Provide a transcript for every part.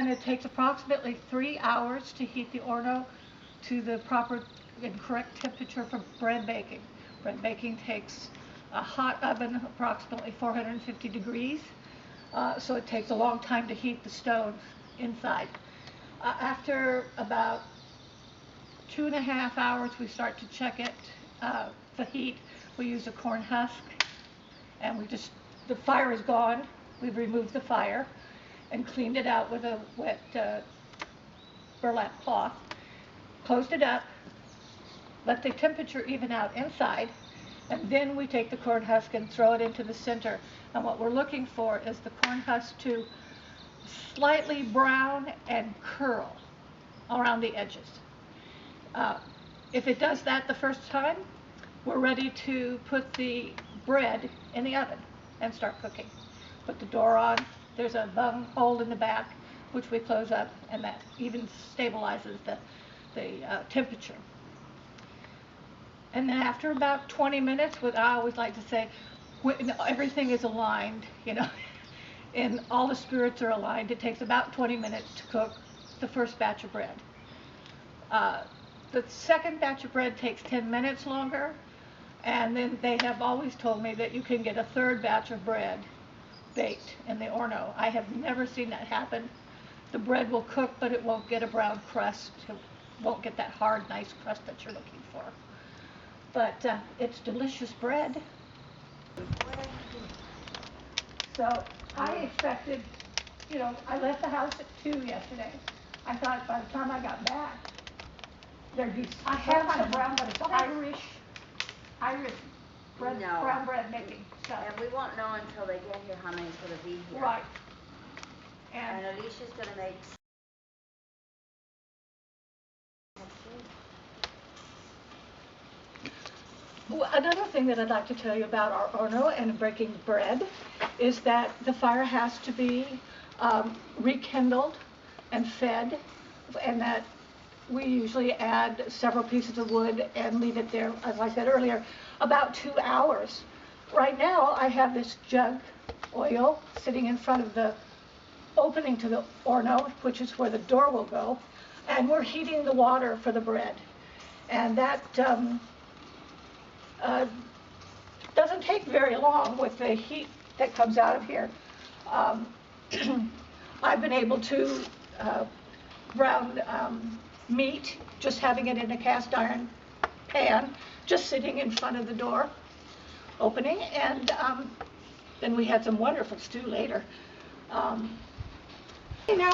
and it takes approximately 3 hours to heat the horno to the proper and correct temperature for bread baking. Bread baking takes a hot oven, approximately 450 degrees, so it takes a long time to heat the stone inside. After about 2.5 hours, we start to check it, the heat. We use a corn husk, and the fire is gone. We've removed the fire and cleaned it out with a wet burlap cloth, closed it up, let the temperature even out inside, and then we take the corn husk and throw it into the center. And what we're looking for is the corn husk to slightly brown and curl around the edges. If it does that the first time, we're ready to put the bread in the oven and start cooking. Put the door on. There's a bung hole in the back, which we close up, and that even stabilizes the temperature. And then after about 20 minutes, what I always like to say, when everything is aligned, and all the spirits are aligned, it takes about 20 minutes to cook the first batch of bread. The second batch of bread takes 10 minutes longer, and then they have always told me that you can get a third batch of bread baked in the horno. I have never seen that happen. The bread will cook, but it won't get a brown crust. It won't get that hard, nice crust that you're looking for. But it's delicious bread. So I expected, I left the house at 2 yesterday. I thought by the time I got back, there'd be some kind of brown, but it's Irish bread, brown bread making stuff. And we won't know until they get here how many's going to be here. Right. And Alicia's going to make... Another thing that I'd like to tell you about our horno and breaking bread is that the fire has to be rekindled and fed, and that we usually add several pieces of wood and leave it there, as I said earlier, about 2 hours. Right now I have this jug oil sitting in front of the opening to the horno, which is where the door will go, and we're heating the water for the bread. And that doesn't take very long with the heat that comes out of here. I've been able to brown meat, just having it in a cast iron pan, just sitting in front of the door opening, and then we had some wonderful stew later. Now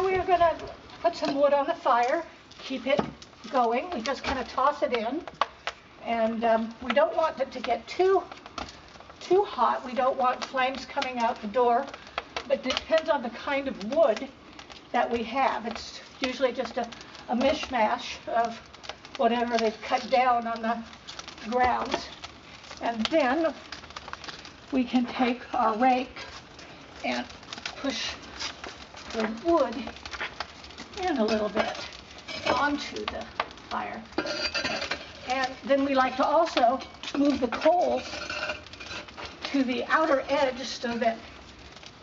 we are going to put some wood on the fire, keep it going. We just kind of toss it in, and we don't want it to get too hot. We don't want flames coming out the door, but it depends on the kind of wood that we have. It's usually just a mishmash of whatever they've cut down on the grounds. And then we can take our rake and push the wood in a little bit onto the fire. And then we like to also move the coals to the outer edge so that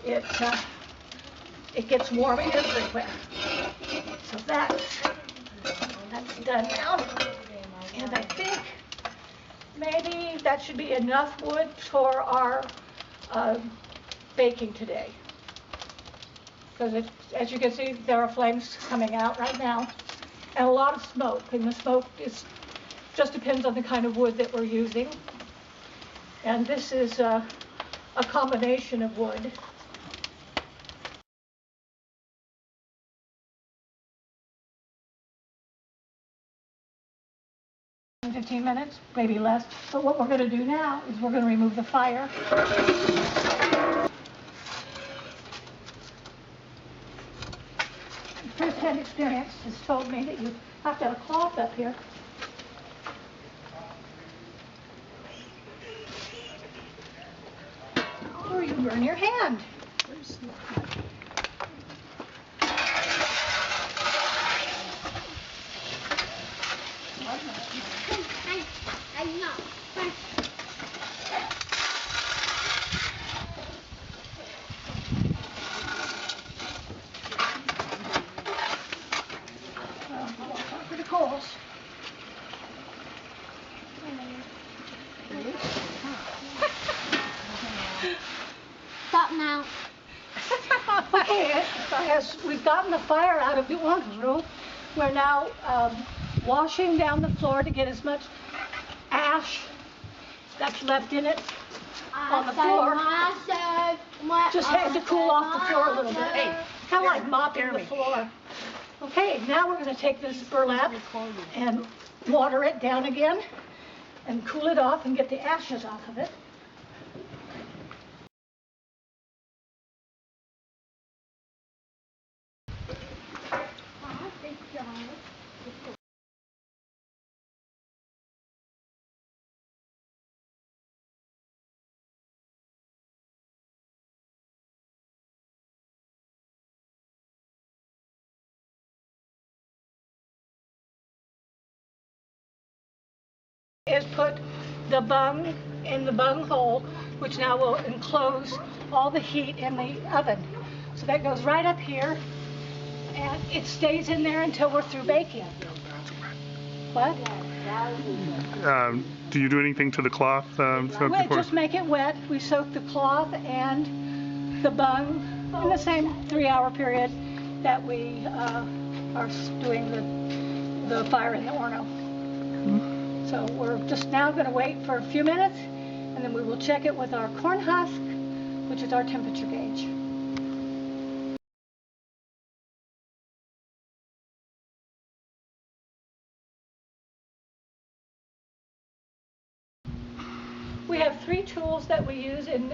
it gets warm everywhere. So that's done now. And I think maybe that should be enough wood for our baking today. Because as you can see, there are flames coming out right now, and a lot of smoke. And the smoke just depends on the kind of wood that we're using. And this is a combination of wood. 15 minutes, maybe less. But what we're going to do now is we're going to remove the fire. First-hand experience has told me that you have to have a cloth up here. Or you burn your hand. coals. Stop now. Okay, as we've gotten the fire out of the orno, we're now washing down the floor to get as much ash that's left in it on the floor. Just had to cool off the floor a little bit. Hey, kind of like mopping the floor. Okay, now we're going to take this burlap and water it down again and cool it off and get the ashes off of it. Is put the bung in the bung hole, which now will enclose all the heat in the oven. So that goes right up here, and it stays in there until we're through baking. What? Do you do anything to the cloth? We just make it wet. We soak the cloth and the bung in the same 3-hour period that we are doing the fire in the orno. So we're just now going to wait for a few minutes, and then we will check it with our corn husk, which is our temperature gauge. We have 3 tools that we use in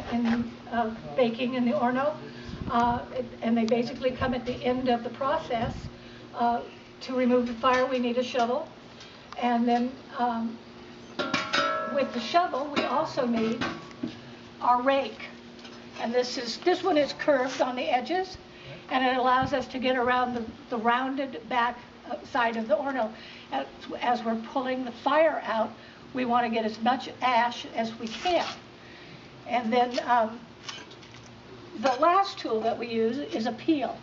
baking in the orno, and they basically come at the end of the process. To remove the fire, we need a shovel. And then with the shovel, we also need our rake. And this one is curved on the edges, and it allows us to get around the rounded back side of the orno. As we're pulling the fire out, we want to get as much ash as we can. And then the last tool that we use is a peel.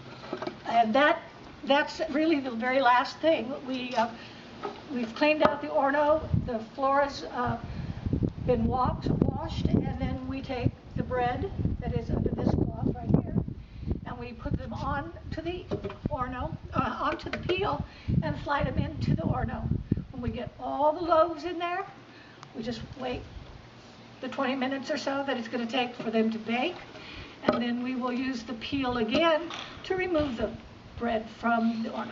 And that's really the very last thing. We've cleaned out the orno, the floor has been washed, and then we take the bread that is under this cloth right here, and we put them onto the orno, onto the peel, and slide them into the orno. When we get all the loaves in there, we just wait the 20 minutes or so that it's going to take for them to bake, and then we will use the peel again to remove the bread from the orno.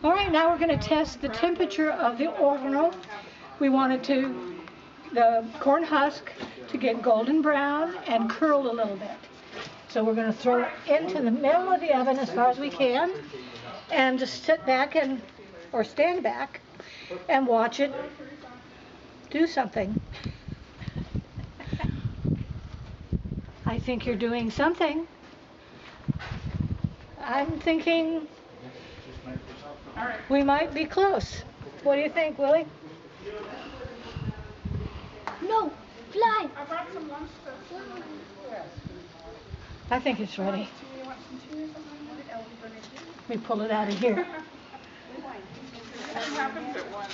All right, now we're going to test the temperature of the orno. We wanted the corn husk to get golden brown and curl a little bit. So we're going to throw it into the middle of the oven as far as we can, and just sit back or stand back and watch it do something. I think you're doing something. I'm thinking we might be close. What do you think, Willie? No, fly. I brought some lunch stuff. I think it's ready. You want some tea or something? What are we going to do? Let me pull it out of here. What happens at 1?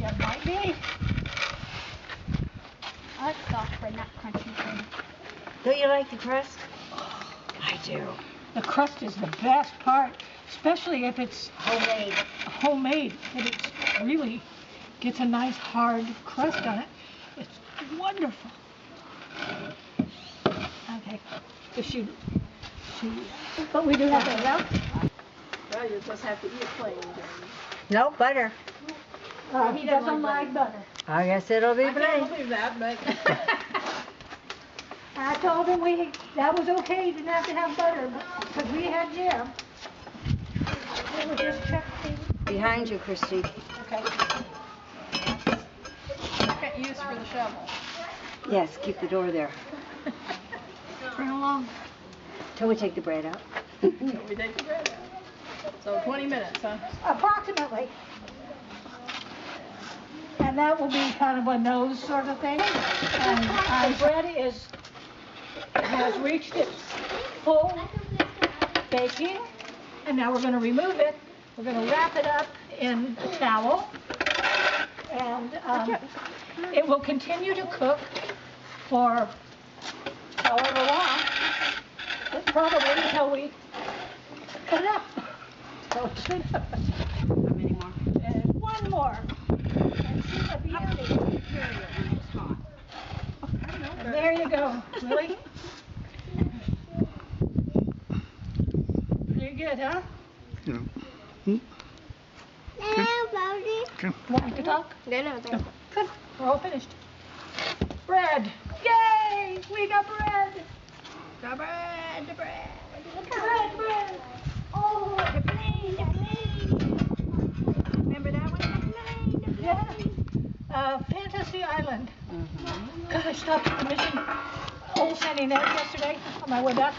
Yeah, might be. I like soft bread, not crunchy bread. Don't you like the crust? I do. The crust is the best part, especially if it's homemade. And it really gets a nice hard crust on it. It's wonderful. Okay, but we do have to Well, you just have to eat plain. No butter. he doesn't like butter. I guess it'll be I plain. can't believe that, but I told him that was okay, he didn't have to have butter, because we had jam. It was just check the, Behind you, Christy. okay. Second use for the shovel. Yes, keep the door there. Bring along. Till we take the bread out. So we take the bread out. So 20 minutes, huh? Approximately. And that will be kind of a nose sort of thing. And our bread has reached its full baking. And now we're going to remove it. We're going to wrap it up in a towel. And it will continue to cook for however long. But probably until we put it up. So it should. How many more? And one more. And see the beauty. And there you go, Willie. Pretty good, huh? Yeah. Want me to talk? No. No. Good. We're all finished. Bread. Yay! We got bread. The bread, the bread. Bread. Oh, the plane. Remember that one? Yeah. Fantasy Island. Mm-hmm. Because I stopped at the mission old Sandy Neck yesterday on my way back.